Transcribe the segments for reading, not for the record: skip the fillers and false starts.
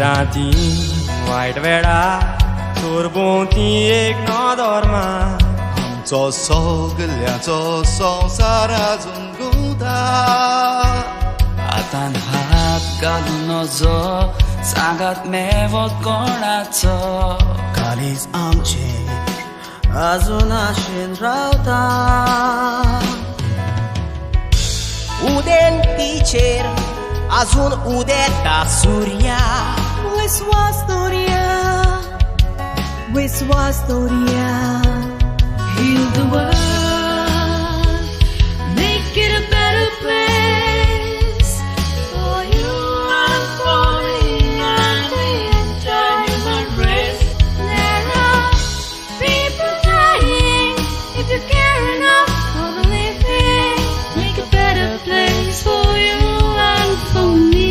राती वायट वेळार चोरभोंवती एक नदोरमा आमचो सगल्याचो संवसार आजून गुंता हातान हात घालून नजो सांगात मेवत कोणाचो कालीज आमचे आजून आशेन रावता उदेंतीचेर आजून उदेता Surya विश्वासतोरिया Heal the world, make it a better place for you and for me and the entire human race. There are people dying. If you care enough for the living, make a better place for you and for me.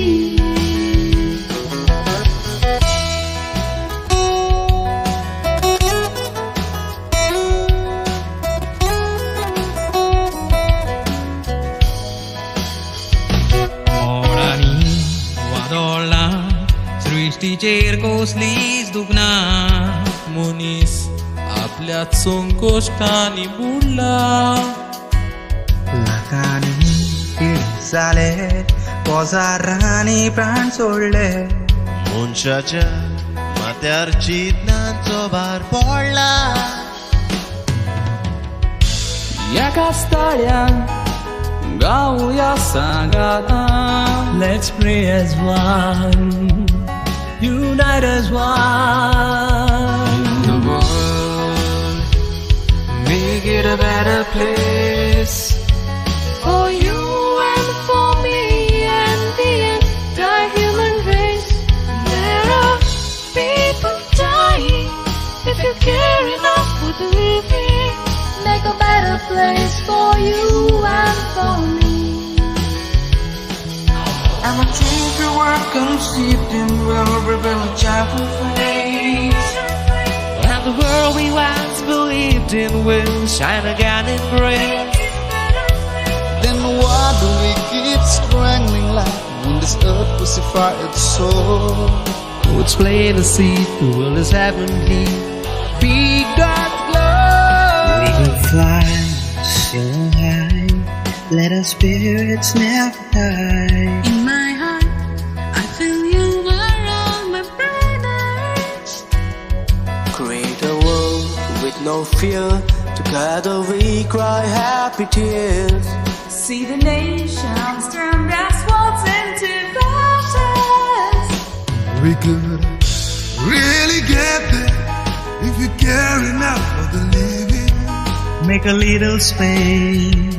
सृष्टीचेर कसलीच दुखना मनीस आपल्या संकोश्टांनी बुडला लाखांनी पिढी जाले पोजारांनी प्राण सोडले मनशाच्या माथ्यार चिंतनांचो भार पडला एका स्थळ्यान गावया सांगाता Let's pray as one, unite as one. the world, make it a better place For you and for me and the entire human race. There are people dying. If you care enough for the living, make a better place for you and for me. I'm a dream to work conceived in will reveal a childhood face And the world we once believed in will shine again in grace. Then why do we keep strangling life when this earth crucified its soul? Oh, it's plain to see the world is heavenly. Be God's glory. We can fly so high, let our spirits never die. In my heart, I feel you are all my brothers. create a world with no fear together we cry happy tears See the nations turn their swords into daughters. We could really get there if you care enough for the living. Make a little space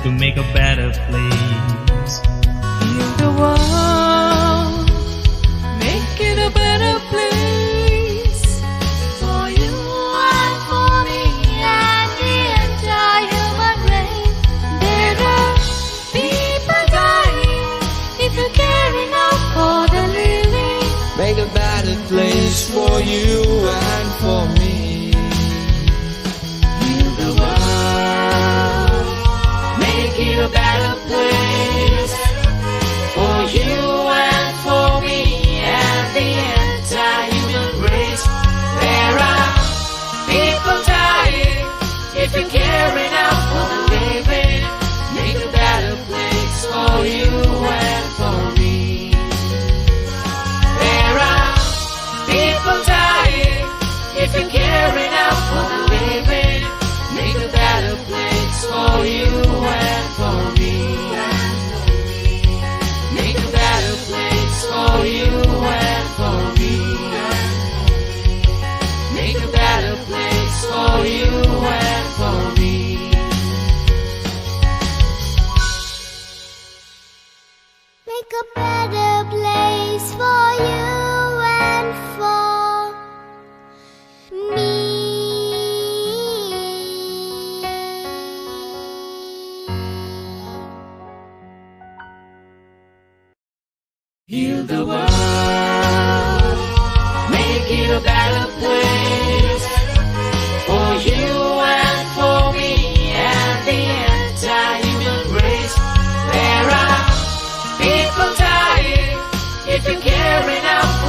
To make a better place. Heal the world, make it a better place for you and for me and the entire human race. There are people dying. If you care enough for the living, make a better place for you and for me heal the world, make it a better place for you and for me and the entire human race. There are people dying. If you care enough for the living, make a better place for you and for me. There are people dying. If you care enough for the living, make a better place for you and for me. Make a better place for you and for me. Make a better place for you and for me. Make a better place for you and for me. Heal the world, make it a better place for you and for me and the entire human race. There are people dying. If you care enough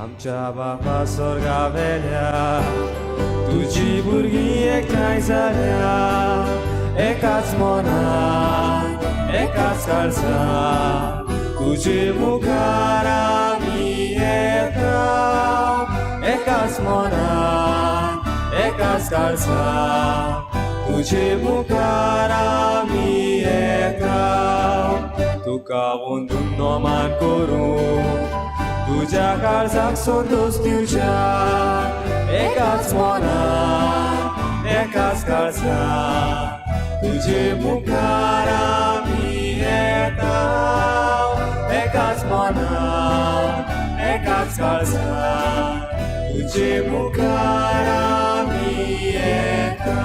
आमच्या बापा स्वर्गा वेल्या तुझी भुरगीं एकठांय जाल्या एकाच मनान एकाच काळजान तुझे मुखार आमी येता एकाच मनान एकाच काळजान तुझे मुखार आमी येता तुका वंदून नोमान करूं तुझ्या काळजाक संतोष दिवच्या एकाच मनान एकाच काळजान तुझे मुखार आमी येता एकाच मनान एकाच काळजान तुझे मुखार आमी येता.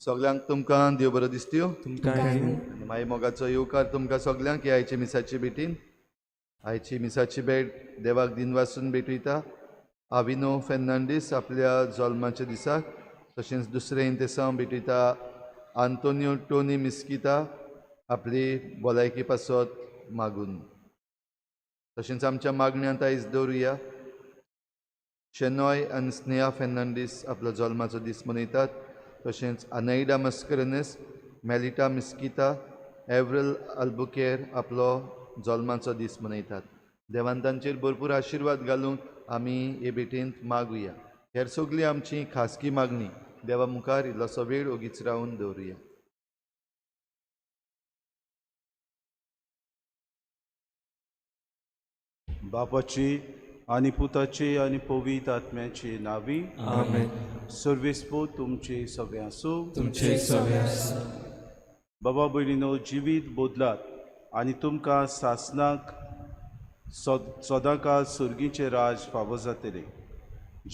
सगळ्यांक तुमकां देव बरो दिसत्यो. तुमकां माई मोगाचो येवकार तुमकां सगळ्यांक की आयचे मिसाची भेटीन. आयची मिसाची भेट देवाक दिन वासून भेटयता. आविनो फेर्नांडीस आपल्या जल्माच्या दिसाक, तशेंच दुसरे इंतेसांव भेटयता आंतोनियो टोनी मिस्किता आपली भलायकी पासत मागून. तशेंच आमच्या मागण्यांत आयज दवरुया. शेनॉय आनी स्नेहा फेर्नांडीस आपलो जल्माचो दीस मनयतात. तशेंच अनाइडा मस्करनेस, मेलिटा मिस्किता, एव्हरल अल्बुकेर आपलो जल्माचो दीस मनयतात. देवान तांचेर भरपूर आशिर्वाद घालून आमी हे भेटेंत मागुया. हेर सगळी आमची खासगी मागणी देवा मुखार इल्लोसो वेळ ओगीच रावन दवरुया. बापाची आनी पुताची आनी पवित्र आत्म्याची नावी. आमेन. सर्वेस्पो तुमचे सगळे आसूं. तुमचे सगळे बाबा भयणीनो, जिवीत बोदलात आनी तुमकां सासनाक सदां काळ सुर्गीचें राज फावो जातलें.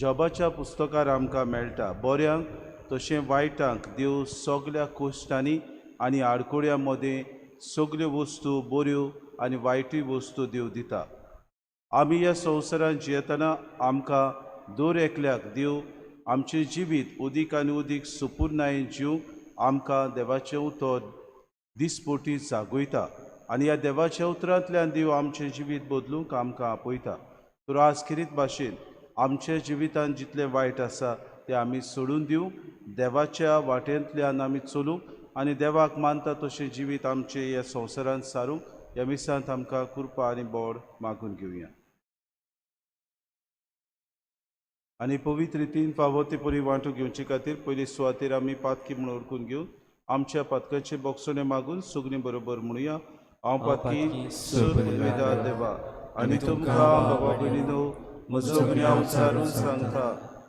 जॉबाच्या पुस्तकार आमकां मेळटा बऱ्यांक तशें वायटांक देव सगळ्या कोश्टांनी आनी आडकोड्यां मदें सगल्यो वस्तू बऱ्यो आनी वायटूय वस्तू देव दिता. आमी ह्या संवसारांत जियेतना आमकां दर एकल्याक देव आमचें जिवीत उदीक आनी उदीक सुपूर्णायेन जिवंक आमकां देवाचें उतर दिसपोटी जागयता आनी ह्या देवाच्या उतरांतल्यान देव आमचें जिवीत बदलूंक आमकां आपयता. तर आज खिरीत भाशेन आमच्या जिवितांत जितलें वायट आसा तें आमी सोडून दिवंक, देवाच्या वाटेंतल्यान आमी चलूंक आनी देवाक मानता तशें जिवीत आमचें ह्या संवसारांत सारूंक ह्या मिसांत आमकां कृपा आनी बोड मागून घेवया. आनी पवित्र रितीन फावो ते परी वांटून घेवचे खातीर पयली सुवातेर आमी पातकी म्हूण ओळखून घेवन आमच्या पातकाचे बोगसणे मागून सगळीं बरोबर म्हणुया. हांव पातकी सुर्वेदार देवा आनी तुमकां बाबा भयणीनो म्हजो गुन्यांव विचारून सांगता.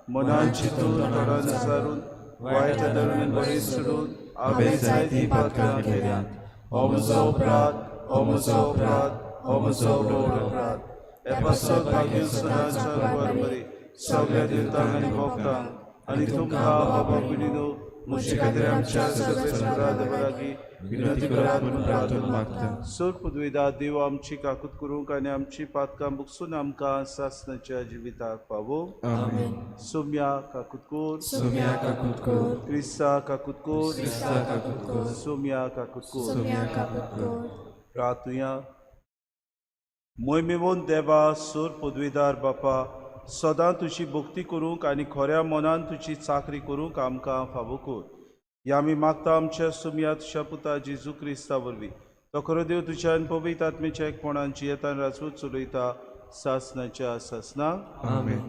मनान चिंतून तोंडान विचारून वायट धर्मीन बरी सोडून हांवें जायतीं पातकां केल्यात. हो म्हजो अपराध, हो म्हजो अपराध, हो म्हजो व्हड अपराध. हे पासत मागीर सदांच्या बरोबरी सगळ्या देवतांक आनी भक्तांक आनी तुमकां बाबा भयणीनो म्हजे खातीर आमच्या सर्वेस्परा देवा लागीं विनंती करात म्हूण प्रार्थना मागता. सर पदवेदार देव आमची काकूत करूंक आनी आमची पातकां बुकसून आमकां सासणाच्या जिविताक पावो. सोम्या काकूत कोर, सोम्या काकूत कोर. क्रिस्ता काकूत कोर, क्रिस्ता काकूत कोर. सोम्या काकूत कोर. सोम्या काकूत कोर. प्रार्थुया. मोहिमेवंत देवा, सर पदवेदार बापा, सदां तुजी भक्ती करूंक आनी खऱ्या मनान तुजी चाकरी करूंक आमकां फावो कर. ह्या आमी मागता आमच्या सुम्या तुज्या पुता जेजू क्रिस्ता वरवीं. तो खरो देव तुज्या आनी पवित्र आत्म्याच्या एकपणान जियेतान राजवत चलयता सासणाच्या सासनाक. आमेन.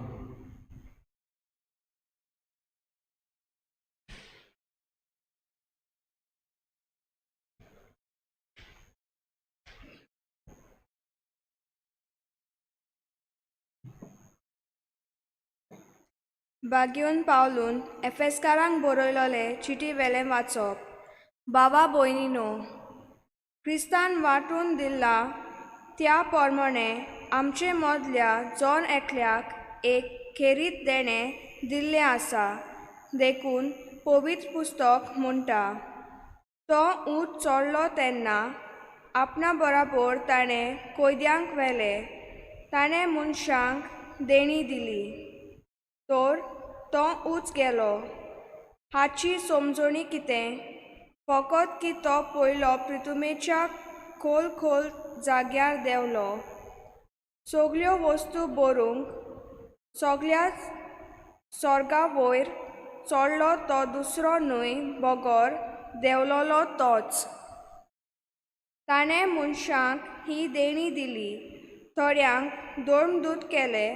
बागेवन पावलून एफेसकारांक बरयलोले चिटी वेलें वाचप. बाबा भयणीनो, क्रिस्तान वांटून दिला त्या प्रमाणे आमचे मदल्या जोन एकल्याक एक खेरीत देणें दिल्लें आसा. देखून पवित्र पुस्तक म्हणटा, तो ऊंट चडलो तेन्ना आपणा बराबर ताणें कोयद्यांक व्हेले. ताणें मनशांक देणी दिली. तर तो उंच गेलो. हाची समजणी कितें? फकत की तो पयलो प्रितुमेच्या खोल खोल जाग्यार देंवलो. सगल्यो वस्तू बरोवंक सगळ्याच स्वर्गा वयर चडलो तो दुसरो न्हय बगर देंवलोलो तोच. ताणें मनशांक ही देणी दिली. थोड्यांक धर्मदूत केले,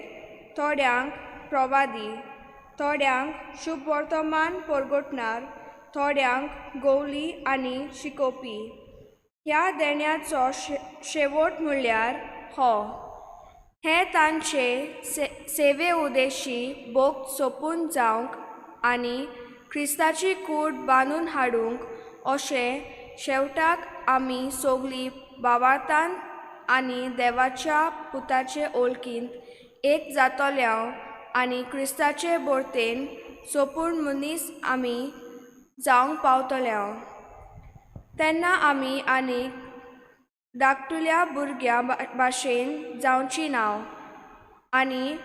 थोड्यांक प्रवादी, थोड्यांक शुभ वर्तमान परगटणार, थोड्यांक गवली आनी शिकोवपी. ह्या देण्याचो शेवट म्हणल्यार हो. हे तांचे सेवे उद्देशी भोग सोपून जावंक आनी क्रिस्ताची कूड बांदून हाडूंक अशें शेवटाक आमी सगळीं भावार्थान आनी देवाच्या पुताचे ओळखींत एक जातोल्याव आनी क्रिस्ताचे बोरतेन सोपून मनीस आमी जावंक पावतल्याव. तेन्ना आमी आनीक धाकटुल्या भुरग्या भाशेन जावची नाव आनी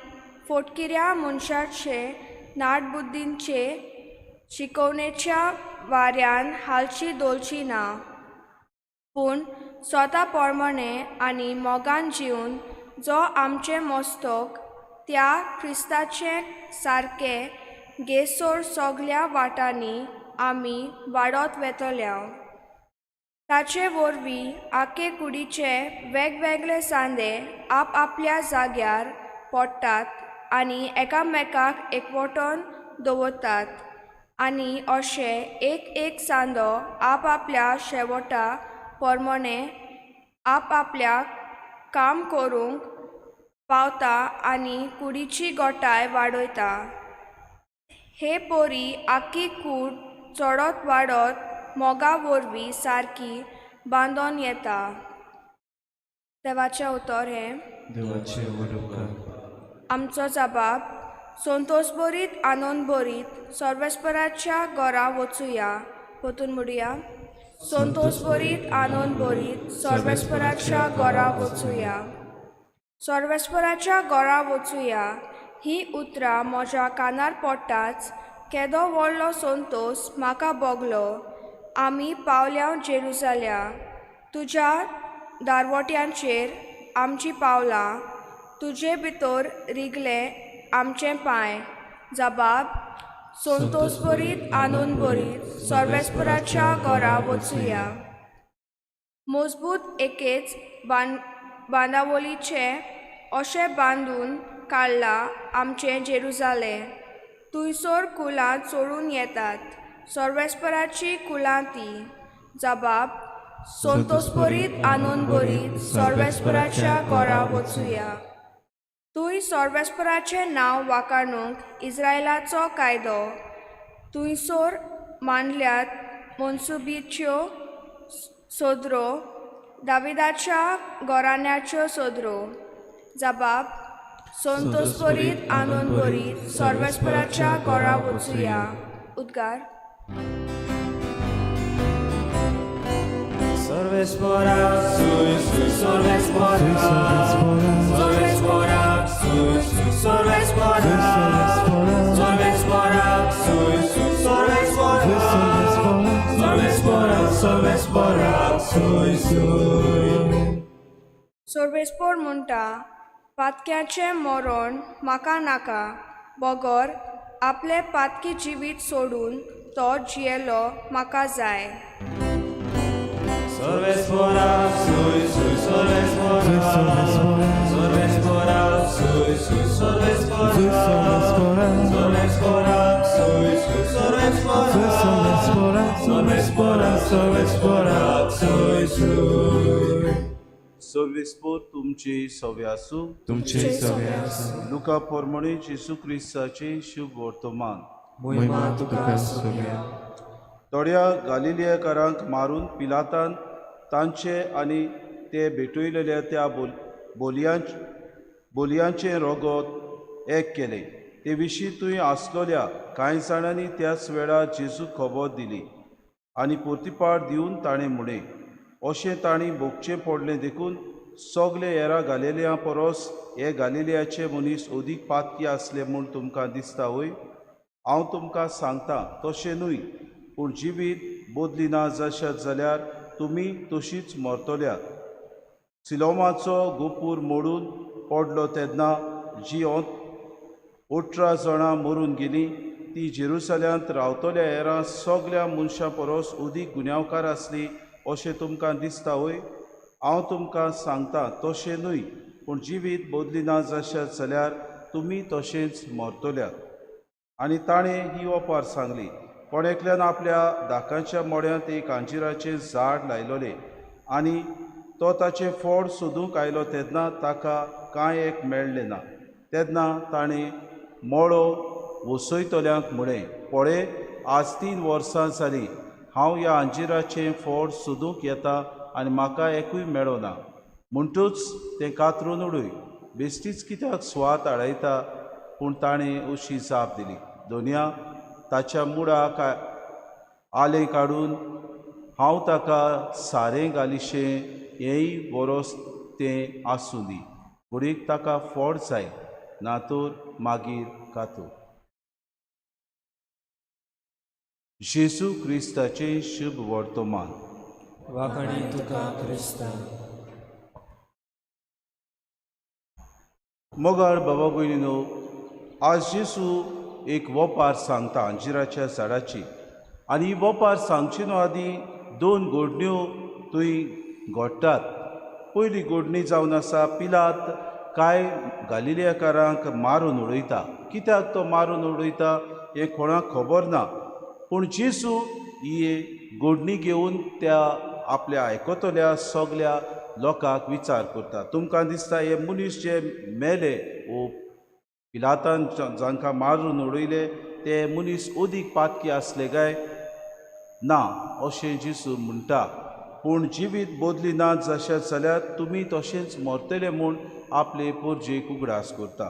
फोटकिऱ्या मनशाचे नाटबुद्दींचे शिकवणेच्या वाऱ्यान हालची दवरची ना, पूण स्वता पोरमणे आनी मोगान जिवन जो आमचे मस्तक त्या क्रिस्ताचे सारके गेसोर सगळ्या वाटांनी आमी वाडत वेतल्याव. ताचे वरवीं आखे कुडीचे वेगवेगळे सांदे आपल्या जाग्यार पडटात आनी एकामेकाक एकवटून दवरतात आनी अशें एक सांदो आपल्या शेवटा पोरमणे आपल्याक काम करूंक पावता आनी कुडीची गोठाय वाडयता. हे पोरी आख्खी कूड चडत वाडत मोगा वरवीं सारकी बांदून येता. देवाचें उतर हें. आमचो जबाब संतोश भरीत आनंद भरीत सर्वेस्पराच्या घरा वचुया. पोतून म्हणुया. संतोष भरीत आनंद भरीत सर्वेस्पराच्या घरा वचुया. सर्वेस्पराच्या घरा वचुया ही उतरां म्हज्या कानार पडटाच केदो व्हडलो संतोश म्हाका भोगलो. आमी पावल्या जेरुसाल्या. तुज्या दारवट्यांचेर आमची पावलां. तुजे भितर रिगले आमचे पांय. जबाब संतोष भरीत आनंद भरीत सर्वेस्पराच्या घरा वचुया. मजबूत एकेच बांदावलीचे अशें बांदून काडला आमचे जेरुसाले. थंयसर कुलां चोरून येतात. सर्वेस्पराची कुलां ती. जबाब संतोष भरीत आनंद भरीत सर्वेस्पराच्या घरा वचुया. थंय सर्वेस्पराचें नांव वाखाणूंक इस्रायलाचो कायदो. थंयसर मांडल्यात मनसुबीच्यो सोदरो, दाविदाच्या घराण्याच्यो सोदरो. जबाब संतोष भरीत आनंद भरीत सर्वेस्पराच्या घरा वचुया. उद्गार. Sorvespora, sorvespora, sorvespora, sorvespora, sorvespora, sorvespora, sorvespora. सर्वेस्पोर म्हणटा पातक्याचें मरण म्हाका नाका. बगर आपले पातकी जिवीत सोडून तो जियेलो म्हाका जाय. Sorvespora, sorvespora, sorvespora, sorvespora, sorvespora, sorvespora, sorvespora. सर्वेस्पोर तुमची सव्यासू. लुका पोरमणे जेसू क्रिस्ताचे शुभ वर्तमान. थोड्या गालिलियाकारांक मारून पिलातान तांचे आनी ते भेटयलेल्या त्या बोलयांचें रोगोत एक केलें. ते विशीं थंय आसलोल्या कांय जाणांनी त्याच वेळार जेजूक खबर दिली आनी प्रतिपाड दिवन ताणें म्हणलें अशें तांणी भोगचें पडलें देखून सगले हेरां गालिलिया परस हे गालिलियाचे मनीस अदीक पातकी आसले म्हूण तुमकां दिसता वय. हांव तुमकां सांगतां तशें न्हय, पूण जिवीत बदली ना जशें जाल्यार तुमी तशींच मरतल्यात. सिलोमाचो गोपूर मोडून पडलो तेन्ना जी 18 जाणां मरून गेलीं ती जेरुसल्यांत रावतल्या हेरां सगल्या मनशां परस उदीक गुन्यांवकार आसली अशें तुमकां दिसता वय? हांव तुमकां सांगतां तशें न्हय, पूण जिवीत बदलिना जशें जाल्यार तुमी तशेंच मरतल्यात. आनी ताणें ही ओपार सांगली. कोणेकल्यान आपल्या दाकांच्या मोड्यांत एक अंजिराचें झाड लायलोलें आनी तो ताचें फळ सोदूंक आयलो तेन्ना ताका कांय एक मेळ्ळें ना. तेन्ना ताणें मोळो वसयतल्यांक म्हळें, पळय, आज 3 वर्सां जालीं हांव ह्या अंजिराचें फळ सोदूंक येता आनी म्हाका एकूय मेळोना. म्हणटूच तें कातरून उडय. बेश्टीच कित्याक सुवात आडयता? पूण ताणें अशी जाप दिली, दोनया ताच्या मुडाक आलें काडून हांव ताका सारें घालिशें हेंय बरोस तें आसूं दी. कुडीक ताका फळ जाय ना तर मागीर कातूर. जेजू क्रिस्ताचें शुभ वर्तमान. वाखाणी तुका क्रिस्ता. मोगाळ बाबा भयणीनो, आज जेजू एक वोपार सांगता अंजिराच्या झाडाची. आनी ही वोपार सांगची न्हू आदी 2 घडण्यो थंय घडटात. पयली घडणी जावन आसा, पिलात कांय गालिलेकारांक मारून उडयता. कित्याक तो मारून उडयता हें कोणाक खबर ना. पूण जेजू ही घडणी घेवन त्या आपल्या आयकतल्या सगल्या लोकांक विचार करता. तुमकां दिसता हे मनीस जे मेले वो पिलातान जांकां मारून उडयले ते मनीस ओदीक पातकी आसले काय? ना अशें जेजू म्हणटा. पूण जिवीत बदलिना जशें जाल्यार तुमी तशेंच मरतले म्हूण आपले पोरजेक उगडास करता.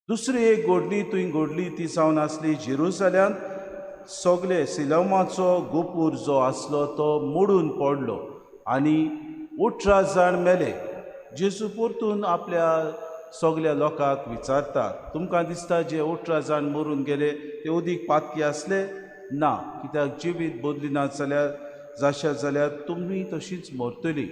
दुसरी एक घडणी थंय घडली ती जावन आसली जेरुसल्यांत. सगळे सिलोमाचो गोपूर जो आसलो तो मोडून पडलो आनी 18 जाण मेले. जेजू परतून आपल्या सगल्या लोकांक विचारता, तुमकां दिसता जे 18 जाण मरून गेले ते ओदीक पातकी आसले? ना, कित्याक जिवीत बदलिना जाल्यार जशें जाल्यार तुमी तशींच मरतलीं.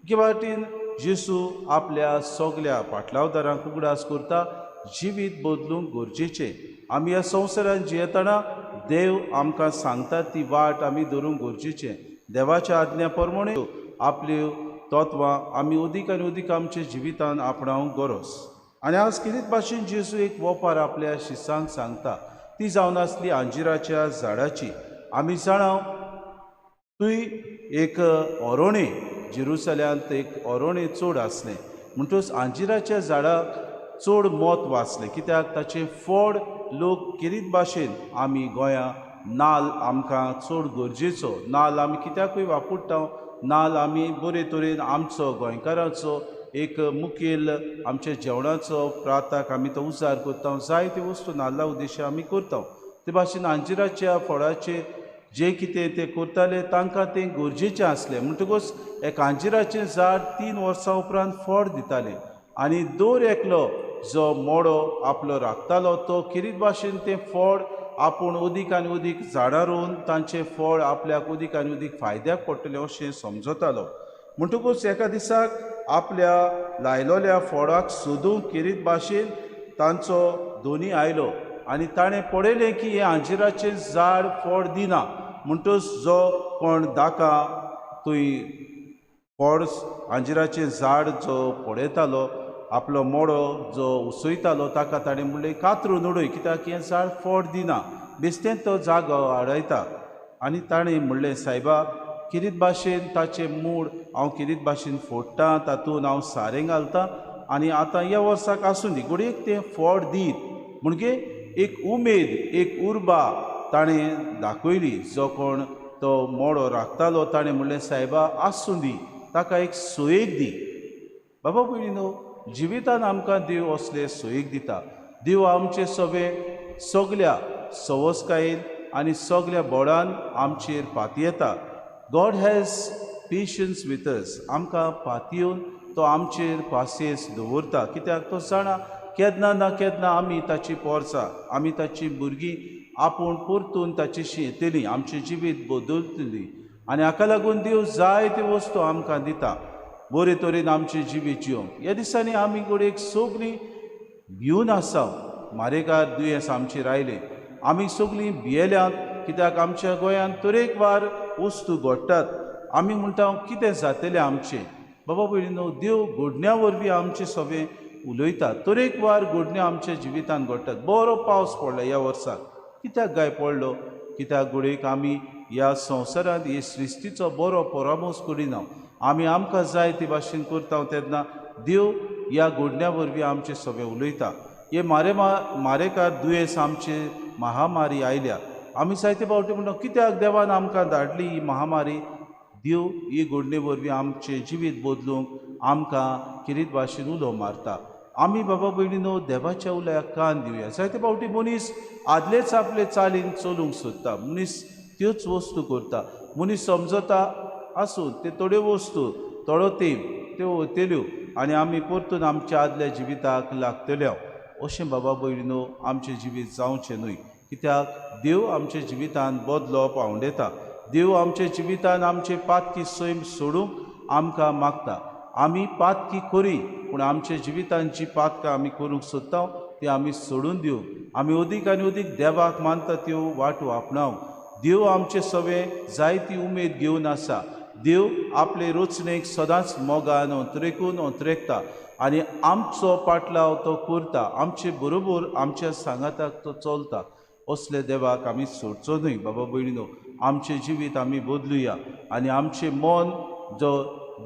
हे वाटेन जेजू आपल्या सगल्या पाटलावदारांक उगडास करता, जिवीत बदलूंक गरजेचें. आमी ह्या संवसारांत जियेतना देव आमकां सांगता ती वाट आमी धरूंक गरजेचें. देवाच्या आज्ञा प्रमाणे आपल्यो तत्वां आमी ओदीक आनी ओदीक आमच्या जिवितांत आपणावंक गरज. आनी आज कितें भाशेन जेजू एक वोपार आपल्या शिसांक सांगता ती जावन आसली अंजिराच्या झाडाची. आमी जाणाव थंय एक अरोणें जेरुसल्यांत एक अरोणें चड आसलें. म्हणटूच अंजिराच्या झाडाक चड म्हत्व आसलें, कित्याक ताचें फळ लोक किरीत भाशेन आमी गोंयांत नाल्ल आमकां चड गरजेचो. नाल्ल आमी कित्याकूय वापरता. नाल्ल आमी बरे तरेन आमचो गोंयकारांचो एक मुखेल आमच्या जेवणाचो प्राताक आमी तो उजार करता. जायते वस्तू नाल्ला उद्देशान आमी करता. ते भाशेन अंजिराच्या फळाचे जे कितें ते करताले तांकां तें गरजेचें आसलें. म्हणटकूच एक अंजिराचें झाड 3 वर्सां उपरांत फळ दितालें आनी दर एकलो जो मोडो आपलो राखतालो तो किरीत भाशेन तें फळ आपूण ओदीक आनी ओदीक झाडां रोवन तांचें फळ आपल्याक ओदीक आनी ओदीक फायद्याक पडटलें अशें समजतालो. म्हणटकूच एका दिसाक आपल्या लायलोल्या फळाक सोदूंक किरीत भाशेन तांचो धोनी आयलो आनी ताणें पळयलें की हें अंजिराचें झाड फळ दिना. म्हणटूच जो कोण दाका थंय फळ अंजिराचें झाड जो पळयतालो आपलो मोडो जो उसयतालो ताका ताणें म्हणलें कातरून उडय, कित्याक हें झाड फळ दिना, बेश्टेंच तो जागो आडयता. आनी ताणें म्हणलें सायबा किरीत भाशेन ताचें मूळ हांव किरीत भाशेन फोडटां, तातूंत हांव सारें घालतां आनी आतां ह्या वर्साक आसूं दी, घडयेक तें फळ दीत. म्हणजे एक उमेद एक उर्बा ताणें दाखयली. जो कोण तो मोडो राखतालो ताणें म्हणलें सायबा आसूं दी, ताका एक सोयेक दी. बाबा भयणीनो, जिवितांत आमकां देव असले सोयेक दिता. देव आमचे सगल्या सवस्कायेन आनी सगल्या बोडान आमचेर पाती येता. God has patience with us. आमकां पातयेवन तो आमचेर पासियेंस दवरता, कित्याक तो जाणा केन्ना ना केन्ना आमी ताची पोरसां, आमी ताची भुरगीं आपूण परतून ताचेशी येतलीं, आमचें जिवीत बदलतलीं. आनी हाका लागून देव जायते वस्तू आमकां दिता. बरे तरेन आमचे जिवीत जिवंक ह्या दिसांनी आमी गोडेक सगळीं भिवन आसात मारेकार दुयेंस आमचेर आयले आमी सगळीं भियेल्यात कित्याक आमच्या गोंयांत तरेकवार वस्तू घडटात आमी म्हणटा कितें जातलें आमचें बाबा भयणीनो देव घडण्या वरवीं आमचें सगळें उलयता तरेकवार घडण्यो आमच्या जिवितांत घडटात बरो पावस पडलो ह्या वर्साक कित्याक काय पडलो कित्याक घडयेक आमी ह्या संवसारांत हे सृश्टीचो बरो परामोस करिना आमी आमकां जाय ते भाशेन करता तेन्ना देव ह्या घडण्या वरवीं आमचें सगळें उलयता हे मारेकार दुयेंस आमचे महामारी आयल्या आमी जायते फावटी म्हणटा कित्याक देवान आमकां धाडली ही महामारी देव ही घडणे वरवीं आमचें जिवीत बदलूंक आमकां किरीत भाशेन उलो मारता आमी बाबा भयणीनो देवाच्या उल्याक कान दिवया जायते फावटी मनीस आदलेच आपले चालीन चलूंक सोदता मनीस त्योच वस्तू करता मनीस समजता आसूं ते थोड्यो वस्तू थोडो तेंप त्यो वयतल्यो आनी आमी परतून आमच्या आदल्या जिविताक लागतल्यो अशें बाबा भयणीनो आमचें जिवीत जावचें न्हय कित्याक देव आमच्या जिवितांत बदलप आवडटा देव आमच्या जिवितांत आमचे पातकी सैम सोडूंक आमकां मागता आमी पातकी करी पूण आमच्या जिवितांत जी पातकां आमी करूंक सोदता ती आमी सोडून दिवंक आमी अदीक आनी अदीक देवाक मानता त्यो वाटो आपणावंक देव आमचे सगळे जायती उमेद घेवन आसा देव आपले रचणेक सदांच मोगान अंतरेकून अंतरेकता आनी आमचो पाटलाव तो करता आमचे बरोबर आमच्या सांगाताक तो चलता असले देवाक आमी सोडचो न्हय बाबा भयणीनो आमचें जिवीत आमी बदलुया आनी आमचें मन जो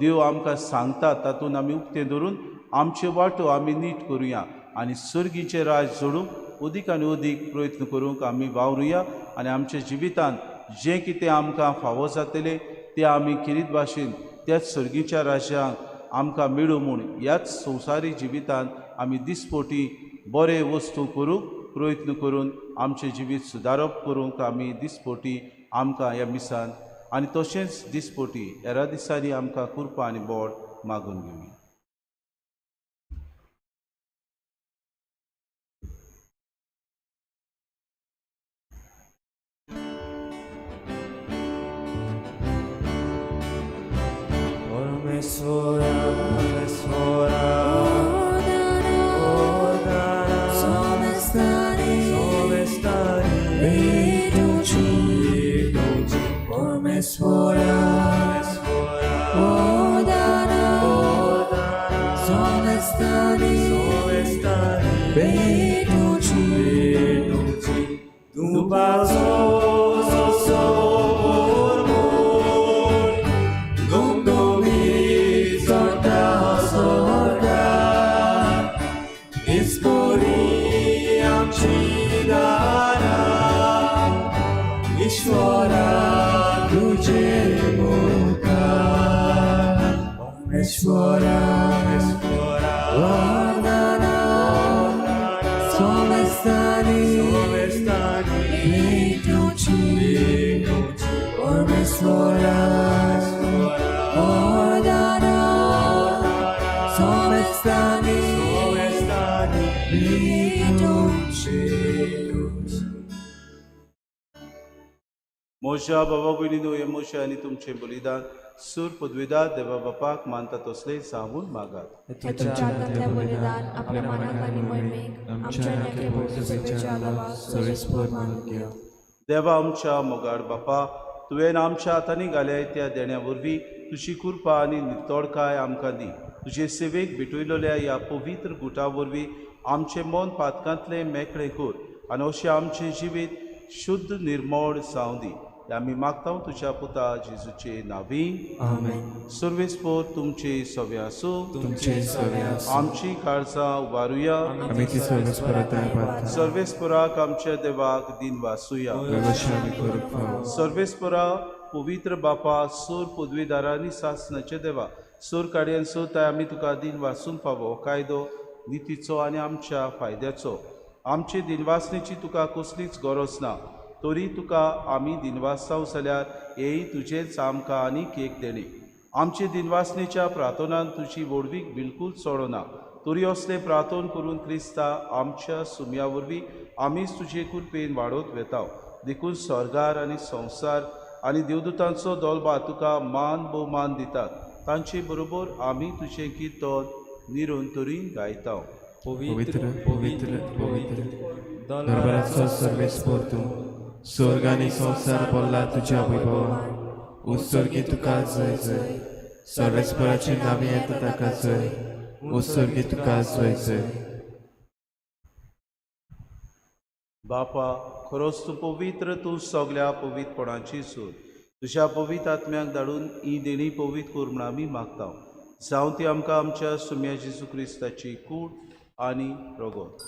देव आमकां सांगता तातूंत आमी उक्तें धरून आमचे वाटो आमी नीट करुया आनी सर्गीचें राज जोडूंक अदीक आनी अदीक प्रयत्न करूंक आमी वावरुया आनी आमच्या जिवितांत जें कितें आमकां फावो जातलें तें आमी किरीत भाशेन त्याच सर्गीच्या राज्यांक आमकां मेळूं म्हूण ह्याच संवसारी जिवितांत आमी दिसपोटी बरे वस्तू करूंक प्रयत्न करून आमचें जिवीत सुदारप करूंक आमी दिसपोटी आमकां ह्या मिसान आनी तशेंच दिसपोटी हेरा दिसांनी आमकां कृपा आनी बोड मागून घेवया मोशा बाबा भयणीनो हे मोशा आनी तुमचें बलिदान सूर पदवीदार देवा बापाक मानता तसलें सांगून मागात बलिदान आपल्या मनाक आनी महिमेक आमच्या नेके पवित्रतेच्या आलावा सरेस्पर मानून घ्या देवा आमच्या मोगाड बापा तुवें आमच्या हातांनी घाल्या त्या देण्या वरवीं तुजी कृपा आनी नितळकाय आमकां दी तुजे सेवेक भेटयलेल्या ह्या पवित्र गुटा वरवीं आमचें मन पातकांतलें मेकळें कर आनी अशें आमचें जिवीत शुद्ध निर्मळ जावं दी आमी मागता तुज्या पुता जेजूचे नांवी आमेन सर्वेस्पर तुमचे सवे आसूं तुमचे सवे आसूं आमची काळजां उबारुया आमी ती सर्वेस्पराक पावता सर्वेस्पराक आमच्या देवाक दिन वासुया व्यवसाय करूंक फावो सर्वेस्परा पवित्र बापा सोर पदवीदारांनी सासणाचे देवा सोर काड्यान सोताय आमी तुका दिन वासून फावो कायदो नितीचो आनी आमच्या फायद्याचो आमचे दिनवासनेची तुका कसलीच गरज ना तरी तुका आमी दिनवासांव जाल्यार हेय तुजेच आमकां आनीक एक देणे आमचे दिनवासनेच्या प्रार्थनांत तुजी वडवीक बिलकूल सोडना तरी असले प्रार्थन करून क्रिस्ता आमच्या सुमया वरवीं आमीच तुजे कृपेन वाडत वेताव देखून स्वर्गार आनी संवसार आनी देवदूतांचो दोलबा तुका मान भोवमान दितात तांचे बरोबर आमी तुजें किर्तन निरंतरी गायता. पवित्र पवित्र पवित्र दरबाराचो सर्वेस्पर तूं, स्वर्ग आनी संवसार पडला तुज्या वैभवान. उत्सर्गी तुका जय जय, सर्वेस्पराची नांवी येता ताका जय. उत्सर्गी तुका जय जय. बापा, खरोच तूं पवित्र, तूं सगळ्या पवित्रपणाची सूर. तुज्या पवित्र आत्म्याक धाडून ही देणी पवित्र कर म्हूण आमी मागता. जावं ती आमकां आमच्या सुम्या जेजू क्रिस्ताची कूड आनी रगत.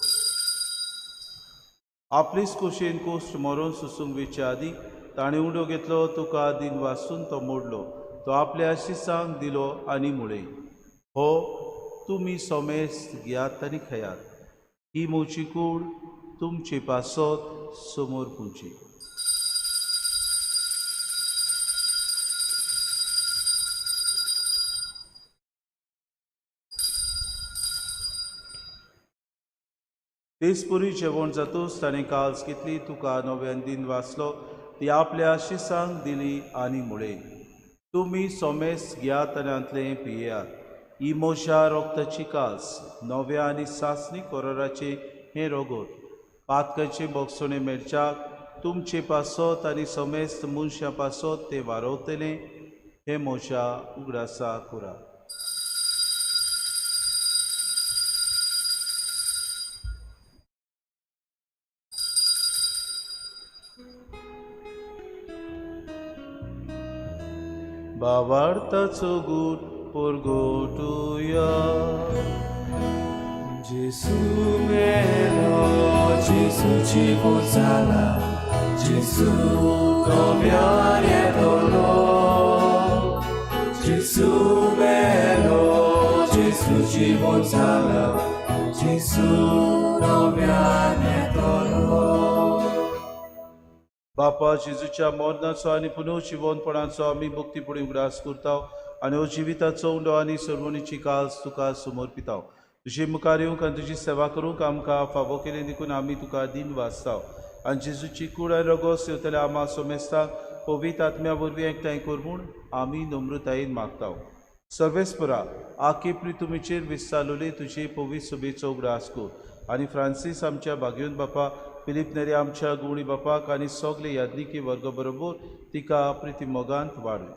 आपलीच कुशीन कुश्ट मरून सुसूंक वेच्या आदी ताणें उडो घेतलो, तुका दिन वाचून तो मोडलो. तो आपल्या शिसांक दिलो आनी मुळय. हो तुमी सोमेस्त घेयात आनी खयात. ही मोची कूड तुमचे पासत समोर पुंची. तेचपुरी जेवण जातूच ताणें काल्स घेतली, तुका नव्यान दिन वाचलो, ती आपल्या शिसांक दिली आनी मुळे. तुमी सोमेस्त घेयात आनी आंतले पियेयात. ही मोशा रोगताची काल्स, नव्या आनी सासणी कोराराचे हें रोगोट. पातकाचे बोगसोणे मेळच्याक तुमचे पासत आनी सोमेस्त मनशां पासत ते वारवतले. हे मोशा उगडासा कुरा. बावार्थाचो गूट परगोटुया. जेसू मेलो, जेसूची जाला, जेसू नव्यान येतलो. जेसू मेलो, जेसूची जाला, जेसू नव्यान येतलो. बापा, जेजूच्या मरणाचो आनी पुनर्जीवनपणाचो आमी भक्तीपुडी उगडास करता आनी हो जिविताचो उंडो आनी सर्वणीची काल्स तुका समर्पिता. तुजे मुखार येवंक आनी तुजी सेवा करूंक आमकां फावो केले देखून आमी तुका दिन वाचता. आनी जेजूची कूड आनी रगत येतल्या आमा सोमेस्ताक पवित्र आत्म्या वरवीं एकठांय कर म्हूण आमी नम्रतायेन मागता. सर्वेस्परा, आखे प्रितुमेचेर विस्तारलोले तुजे पवित्र सभेचो उगडास कर. आनी फ्रांसीस आमच्या भाग्योन बापा, फिलीप नेरे आमच्या गुणी बापाक आनी सगळे यादनिकी वर्ग बरोबर तिका प्रितीमोगांत वाडय.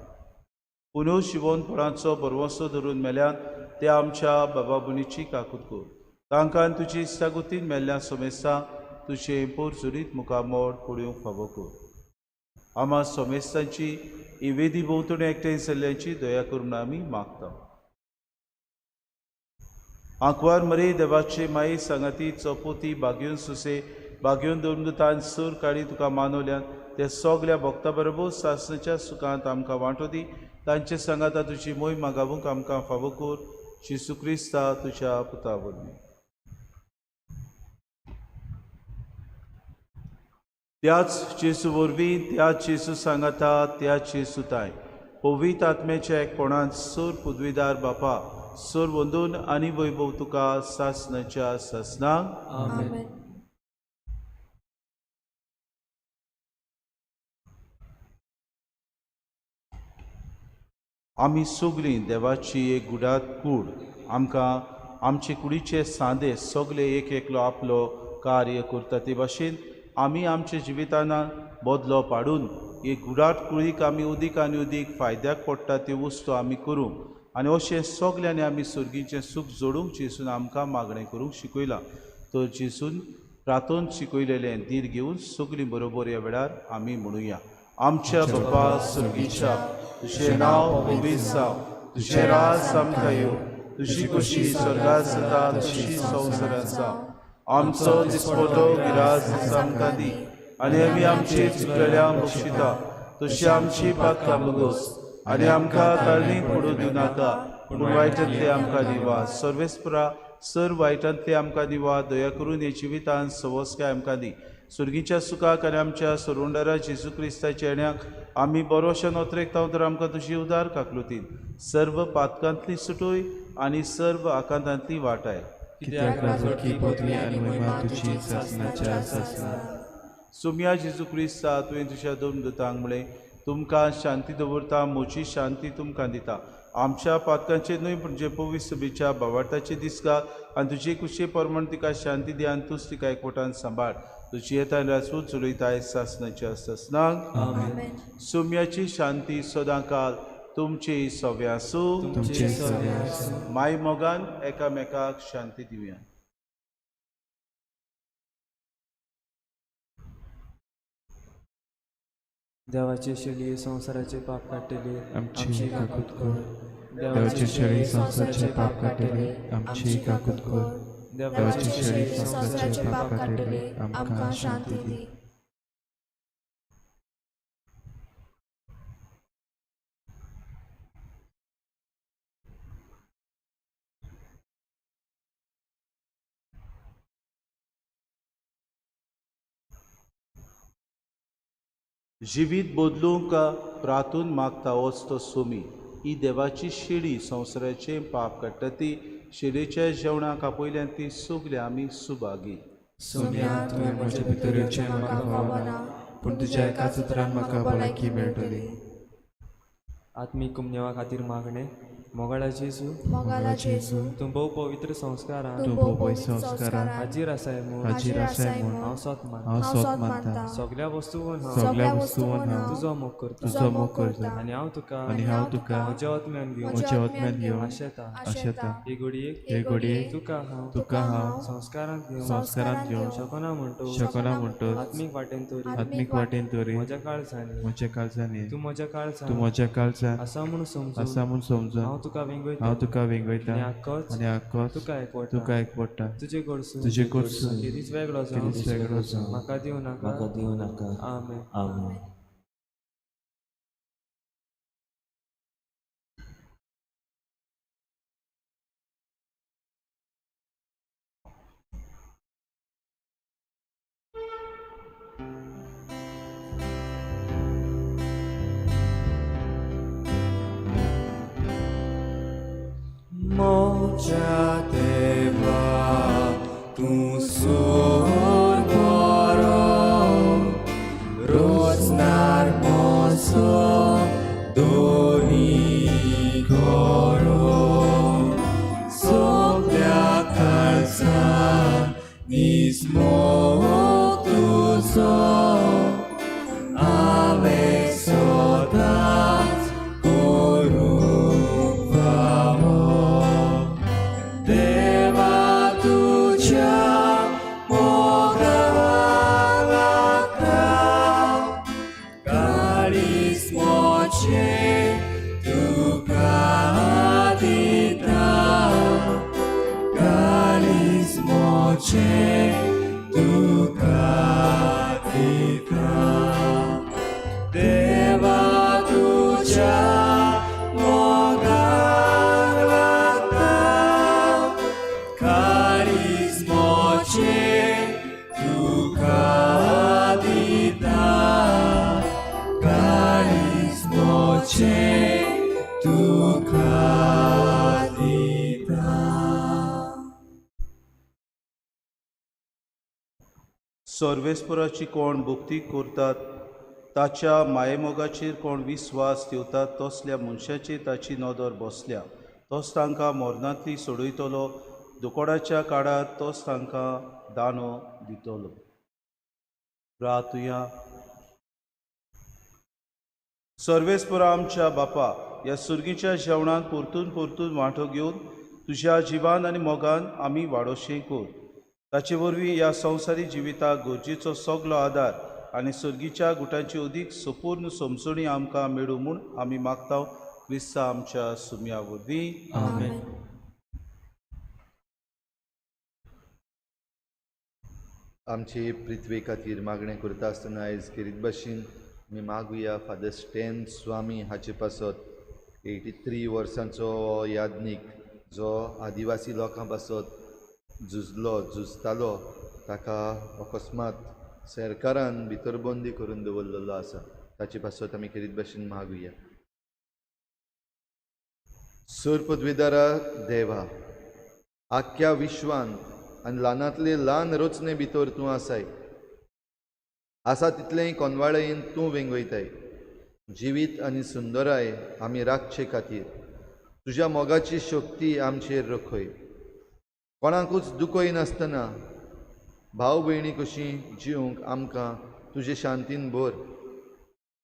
पुनर्जीवनपणाचो बरवंसो धरून मेल्यान ते आमच्या बाबा भयणीची काकूट कर. तांकां तुजी इश्टागुतीन मेल्ल्या सोमेस्ता तुजें पोरजुरीत मुखामोड पळोवंक फावो कर. आमा सोमेस्तांची ही वेदी भोंवतणी एकठांय जाल्ल्याची दया करून आमी मागता. आंकवार मरे देवाचे माई सांगाती चौपोती भाग्योन सुसे भाग्योन दोन सूर काडी तुका मानवल्यान त्या सगळ्या भक्तां बरोबर सासणेच्या सुखांत आमकां वांटो दी. तांचे सांगाता तुजी मोय मागावूंक आमकां फावो कर. जेजू क्रिस्ता तुज्या पुता वरवीं. त्याच जेजू वरवीं, त्याच जेजू सांगाता, त्याच जेजू ताय पवित्र आत्म्याच्या एकपणांत सूर पदवीदार बापा, सूर वंदून आनी वैभव तुका सासणाच्या सासणाक. आमेन. आमी सगळीं देवाची एक गुडात कूड. आमकां आमचे कुडीचे सांदे सगळे एक एकलो आपलो कार्य करता ते भाशेन आमी आमच्या जिवितान बदलो पाडून एक गुडाट कुळीक आमी उदीक आनी उदीक फायद्याक पडटा त्यो वस्तू आमी करूंक आनी अशें सगल्यांनी आमी सुर्गीचें सूख जोडूंक जेजून आमकां मागणें करूंक शिकयलां. तर जेजून प्रार्थोन शिकयलेलें धीर घेवन सगळीं बरोबर ह्या वेळार आमी म्हणुया. आमच्या बापा सुर्गीच्या, तुजें नांव पवित्र जावं, तुजें राज आमकां येवं, तुजी कशी स्वर्गांत जाता तशी संवसारांत जावं. आमचो दिसपटो गिराज आमकां दी आनी आमी आमचे चुकलेल्यांक बक्षिता तशी आमची पातकां बगोस आनी आमकां ताळणीक पडूं दिवं नाका पूण वायटांतले आमकां दिवा. सर्वेस्परा, सर वायटांतले आमकां दिवा. दया करून हे जिवितांत सवस्काय आमकां दी. सुर्गीच्या सुखाक आनी आमच्या सोरोंडारा जेजू क्रिस्ताच्या येण्याक आमी बरोशेन ओत्रेकता तर आमकां तुजी उदार काकलुतीन सर्व पातकांतली सुटोय आनी सर्व आकांतांतली वाटाय. कित्याक राजवटी पदवी आनी महिमा तुजी सासणाच्या सासणाक. सुम्या जेजू क्रिस्ता तुवें तुज्या दोन दुतांक म्हळें, तुमकां शांती दवरता, म्हजी शांती तुमकां दिता. आमच्या पातकांचे न्हय म्हणजे पवित्र सभेच्या भावार्थाचे दिसगात आनी तुजे कुशे प्रमाण तिका शांती दी आनी तूंच तिका एकवटान सांबाळ. तुजी येता राजपूत चलयताय सासणाची आसनाक सोम्याची शांती सदांकाल तुमचे सव्या आसूं. माय मोगान एकामेकाक शांती दिवया. देवाचे शेळी संसाराचे पाप काढलेले आमची काकूत कर. देवाचे शेळी संसाराचे पाप काढलेले आमची काकूत कर. देवाचे शेळी संसाराचे पाप काढलेले आमकां शांती दी. जिवीत बदलूंक प्रार्थून मागता वचतो सोमी. ही देवाची शेळी संवसाराचे पाप काडटा ती शेळयेच्या जेवणाक आपयल्यान ती सगल्या आमी सुभागी. सोम्या तुवें म्हजे भितर येवचें म्हाका फावना, पूण तुज्या एकाच उतरान म्हाका भलायकी मेळटली. आत्मीक कुमनेवा खातीर मागणें. मोगाळा जेजू तूं भोव पवित्र संस्कारान हाजीर आसाय म्हूण हांव सोत मानता. सगळ्या वस्तूंत हांव तुजो मोग करता आनी हांव तुका म्हज्या आत्म्यान घेवन आशेता. हे घडयेक तुका हांव संस्कारांत घेवन शकना म्हणटो आत्मीक वाटेन तोरी म्हज्या काळजांनी तूं म्हज्या काळजान आसा म्हूण समजून हांव तुका वेंगयता आनी आक्कोच तुका एकवटा. तुजे कडसून कितेंच वेगळो जावं म्हाका दिवं नाका. आमेन. मोच्या देवा तूं सोर बरो, रोजनार मोसो दोनी घरो. सगळ्या काळजान निस्मोग तुजो हांवें सदांच करूंक फावो. देवा तुज्या मोगाक लागता, काळीज मोचें तुका दिता. काळीज मोचें तुका दिता. देवा तुज्या मोगाक लागता, काळीज मोचें तुका दिता. काळीज मोचें तुका दिता. सर्वेस्पराची कोण भक्ती करतात, ताच्या मायेमोगाचेर कोण विस्वास ठेवतात, तसल्या मनशाचेर ताची नदर बसल्या. तोच तांकां मरणांतली सोडयतलो. दुकोडाच्या काळार तोच तांकां दानो दितलो. प्रार्थुया. सर्वेस्परा आमच्या बापा, ह्या सुर्गीच्या जेवणांत परतून वांटो घेवन तुज्या जिवान आनी मोगान आमी वाडोशें कर. ताचे वरवीं ह्या संवसारी जिविताक गरजेचो सगलो आदार आनी सुर्गीच्या गुटांची अदीक संपूर्ण समजणी आमकां मेळूं म्हूण आमी मागता. क्रिस्ता आमच्या सुम्या वरवीं. आमेन. आमची पृथ्वी खातीर मागणें करता आसतना आयज खेरीत भाशेन आमी मागुया फादर स्टॅन स्वामी हाचे पासत 83 वर्सांचो हो यादनीक जो आदिवासी लोकां पासत झुजतालो, ताका अकस्मात सरकारान भितरबंदी करून दवरलेलो आसा. ताचे पासत आमी खेरीत भाशेन मागुया. सर पदवीदारा देवा, आख्ख्या विश्वांत आनी ल्हानांतले ल्हान रचने भितर तूं आसाय. आसा तितलेंय कोनवाळेन तूं वेंगयताय. जिवीत आनी सुंदराय आमी राखचे खातीर तुज्या मोगाची शक्ती आमचेर रखय. कोणाकूच दुखय नासतना भाव भयणी कशीं जिवंक आमकां तुजे शांतीन भर.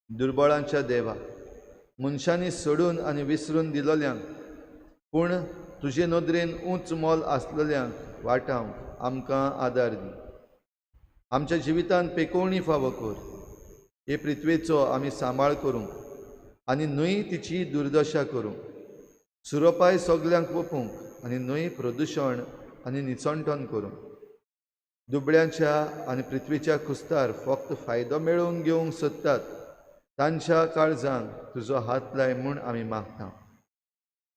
दुर्बळांच्या देवा, मनशांनी सोडून आनी विसरून दिलोल्यांक पूण तुजे नदरेन उंच मोल आसलेल्यांक वाटावंक आमकां आदार दी. आमच्या जिवितांत पेकोवणी फावो कर. हे पृथ्वेचो आमी सांबाळ करूंक आनी न्हय तिची दुर्दशा करूंक, सुरोपाय सगल्यांक ओपूंक आनी न्हय प्रदुशण आनी निचणटण करूंक. दुबळ्यांच्या आनी पृथ्वीच्या कुस्तार फक्त फायदो मेळोवन घेवंक सोदतात तांच्या काळजांक तुजो हात लाय म्हूण आमी मागता.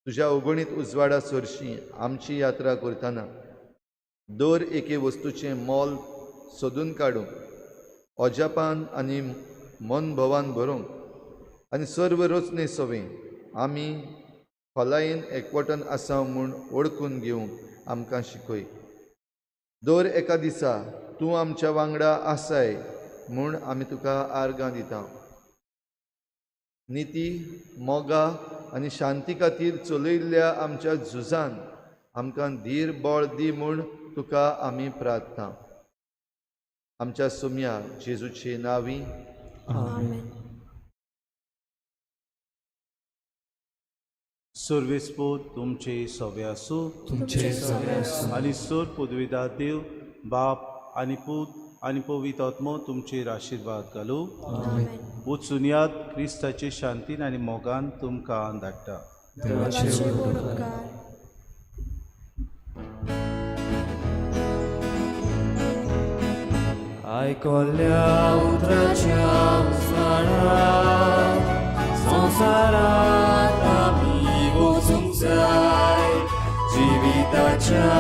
तुज्या अगणीत उजवाडा सरशीं आमची यात्रा करतना दर एके वस्तूचें मोल सोदून काडूंक, अजापान आनी मनभवान भरूंक आनी सर्व रचने सवें आमी खोलायेन एकवटन आसा म्हूण ओळखून घेवंक आमकां शिकय. दर एका दिसा तूं आमच्या वांगडा आसाय म्हूण आमी तुका आर्गां दिता. निती, मोगा आनी शांती खातीर चलयल्ल्या आमच्या झुजान आमकां धीर बळ दी म्हूण तुका आमी प्रार्थना. आमच्या सोम्या जेजूचे नांवी आमेन. सर्वेस्पोत तुमचे सवे आसूं. तुमचे सवे आसूं. आनी सर पदवीदार देव बाप आनी पूत आनी पवित्र आत्मो तुमचेर आशिर्वाद घालूं. वचून याद क्रिस्ताचे शांतीन आनी मोगान तुमकां धाडटा. देवाचे उपकार. आयकोल्या उतराच्या उजवाडात संवसारांत आमी वचूंक जाय. जिविताच्या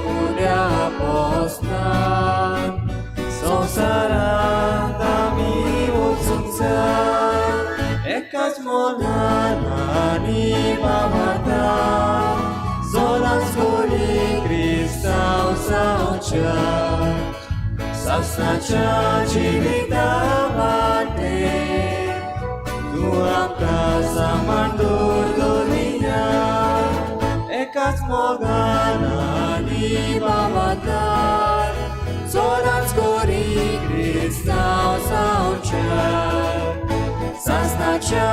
फुड्या पोसनान संवसारांत आमी वचूंक जाय. एकाच मोलान आनी भावार्थान सोलास कोरी क्रिस्तांव जावच्या. सासणाच्या जिविता वाटेर तूं आमकां सांबाळ दवरिया. एकाच मोगान आनी भावार्थान सोलास कोरी क्रिस्तांव जावच्या. सासणाच्या